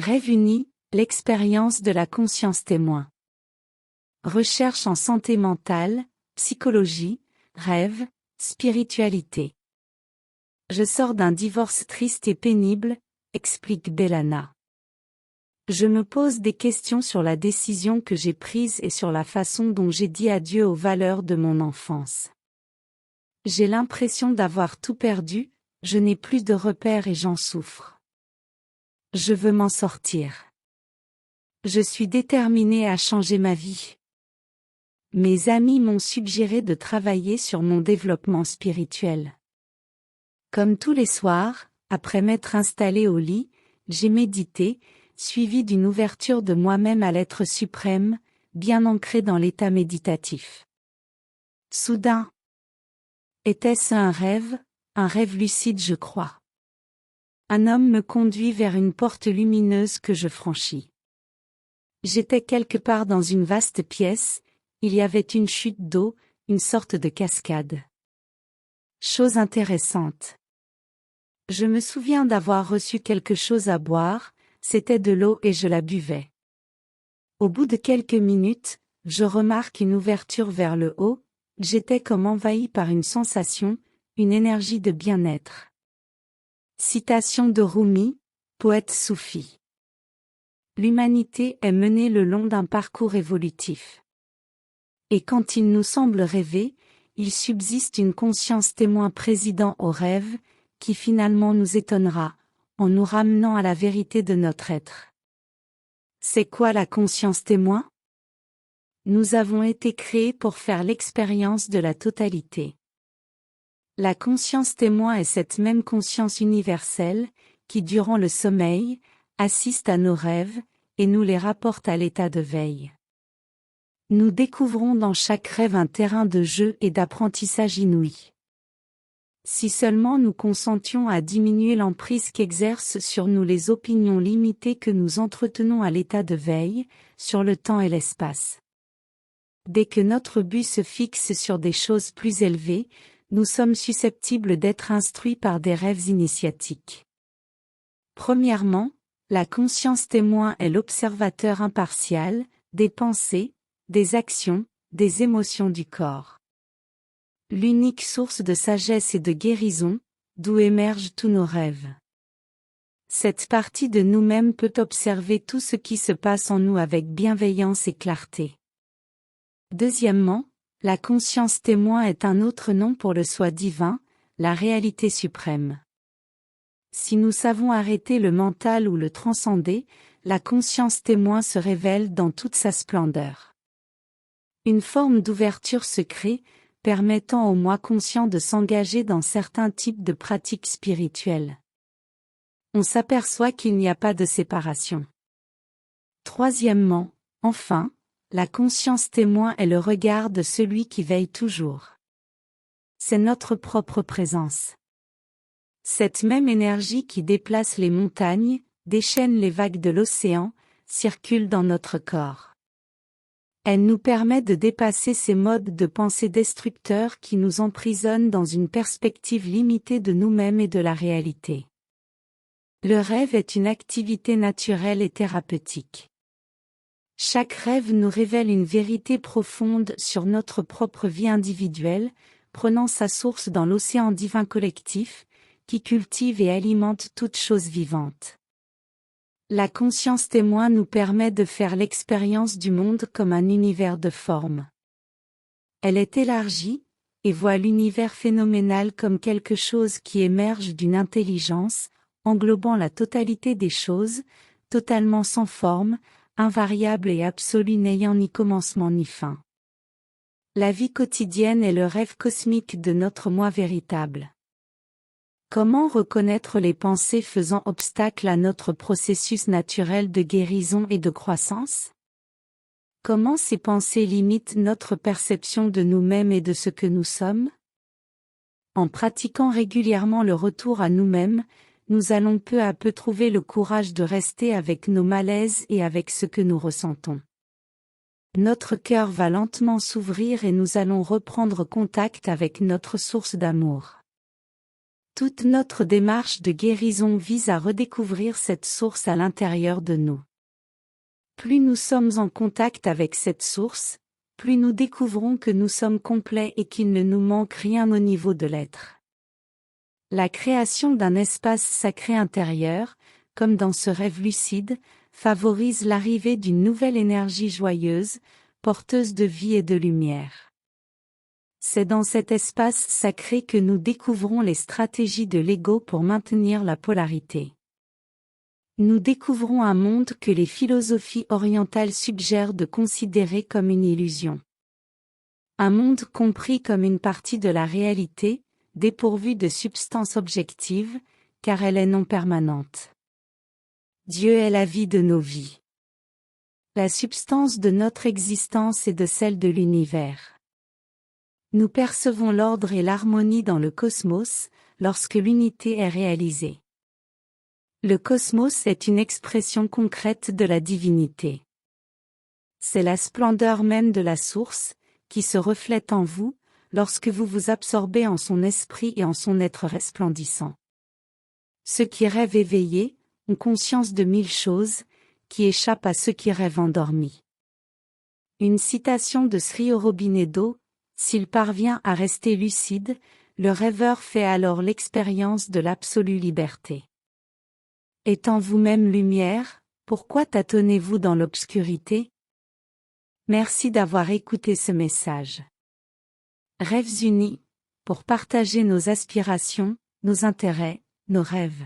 Rêve uni, l'expérience de la conscience témoin. Recherche en santé mentale, psychologie, rêve, spiritualité. Je sors d'un divorce triste et pénible, explique Bellana. Je me pose des questions sur la décision que j'ai prise et sur la façon dont j'ai dit adieu aux valeurs de mon enfance. J'ai l'impression d'avoir tout perdu, je n'ai plus de repères et j'en souffre. Je veux m'en sortir. Je suis déterminée à changer ma vie. Mes amis m'ont suggéré de travailler sur mon développement spirituel. Comme tous les soirs, après m'être installée au lit, j'ai médité, suivi d'une ouverture de moi-même à l'être suprême, bien ancrée dans l'état méditatif. Soudain, était-ce un rêve lucide je crois. Un homme me conduit vers une porte lumineuse que je franchis. J'étais quelque part dans une vaste pièce, il y avait une chute d'eau, une sorte de cascade. Chose intéressante. Je me souviens d'avoir reçu quelque chose à boire, c'était de l'eau et je la buvais. Au bout de quelques minutes, je remarque une ouverture vers le haut, j'étais comme envahi par une sensation, une énergie de bien-être. Citation de Rumi, poète soufi. L'humanité est menée le long d'un parcours évolutif. Et quand il nous semble rêver, il subsiste une conscience témoin président au rêve, qui finalement nous étonnera, en nous ramenant à la vérité de notre être. C'est quoi la conscience témoin? Nous avons été créés pour faire l'expérience de la totalité. La conscience témoin est cette même conscience universelle, qui durant le sommeil, assiste à nos rêves, et nous les rapporte à l'état de veille. Nous découvrons dans chaque rêve un terrain de jeu et d'apprentissage inouï. Si seulement nous consentions à diminuer l'emprise qu'exercent sur nous les opinions limitées que nous entretenons à l'état de veille, sur le temps et l'espace. Dès que notre but se fixe sur des choses plus élevées, nous sommes susceptibles d'être instruits par des rêves initiatiques. Premièrement, la conscience témoin est l'observateur impartial, des pensées, des actions, des émotions du corps. L'unique source de sagesse et de guérison, d'où émergent tous nos rêves. Cette partie de nous-mêmes peut observer tout ce qui se passe en nous avec bienveillance et clarté. Deuxièmement, la conscience témoin est un autre nom pour le soi divin, la réalité suprême. Si nous savons arrêter le mental ou le transcender, la conscience témoin se révèle dans toute sa splendeur. Une forme d'ouverture se crée, permettant au moi conscient de s'engager dans certains types de pratiques spirituelles. On s'aperçoit qu'il n'y a pas de séparation. Troisièmement, enfin, la conscience témoin est le regard de celui qui veille toujours. C'est notre propre présence. Cette même énergie qui déplace les montagnes, déchaîne les vagues de l'océan, circule dans notre corps. Elle nous permet de dépasser ces modes de pensée destructeurs qui nous emprisonnent dans une perspective limitée de nous-mêmes et de la réalité. Le rêve est une activité naturelle et thérapeutique. Chaque rêve nous révèle une vérité profonde sur notre propre vie individuelle, prenant sa source dans l'océan divin collectif, qui cultive et alimente toute chose vivante. La conscience témoin nous permet de faire l'expérience du monde comme un univers de forme. Elle est élargie, et voit l'univers phénoménal comme quelque chose qui émerge d'une intelligence, englobant la totalité des choses, totalement sans forme, invariable et absolue n'ayant ni commencement ni fin. La vie quotidienne est le rêve cosmique de notre moi véritable. Comment reconnaître les pensées faisant obstacle à notre processus naturel de guérison et de croissance? Comment ces pensées limitent notre perception de nous-mêmes et de ce que nous sommes? En pratiquant régulièrement le retour à nous-mêmes, nous allons peu à peu trouver le courage de rester avec nos malaises et avec ce que nous ressentons. Notre cœur va lentement s'ouvrir et nous allons reprendre contact avec notre source d'amour. Toute notre démarche de guérison vise à redécouvrir cette source à l'intérieur de nous. Plus nous sommes en contact avec cette source, plus nous découvrons que nous sommes complets et qu'il ne nous manque rien au niveau de l'être. La création d'un espace sacré intérieur, comme dans ce rêve lucide, favorise l'arrivée d'une nouvelle énergie joyeuse, porteuse de vie et de lumière. C'est dans cet espace sacré que nous découvrons les stratégies de l'ego pour maintenir la polarité. Nous découvrons un monde que les philosophies orientales suggèrent de considérer comme une illusion. Un monde compris comme une partie de la réalité, dépourvue de substance objective, car elle est non permanente. Dieu est la vie de nos vies. La substance de notre existence et de celle de l'univers. Nous percevons l'ordre et l'harmonie dans le cosmos, lorsque l'unité est réalisée. Le cosmos est une expression concrète de la divinité. C'est la splendeur même de la source, qui se reflète en vous, lorsque vous vous absorbez en son esprit et en son être resplendissant. Ceux qui rêvent éveillés, ont conscience de 1000 choses, qui échappent à ceux qui rêvent endormis. Une citation de Sri Aurobindo: s'il parvient à rester lucide, le rêveur fait alors l'expérience de l'absolue liberté. Étant vous-même lumière, pourquoi tâtonnez-vous dans l'obscurité? Merci d'avoir écouté ce message. Rêves unis, pour partager nos aspirations, nos intérêts, nos rêves.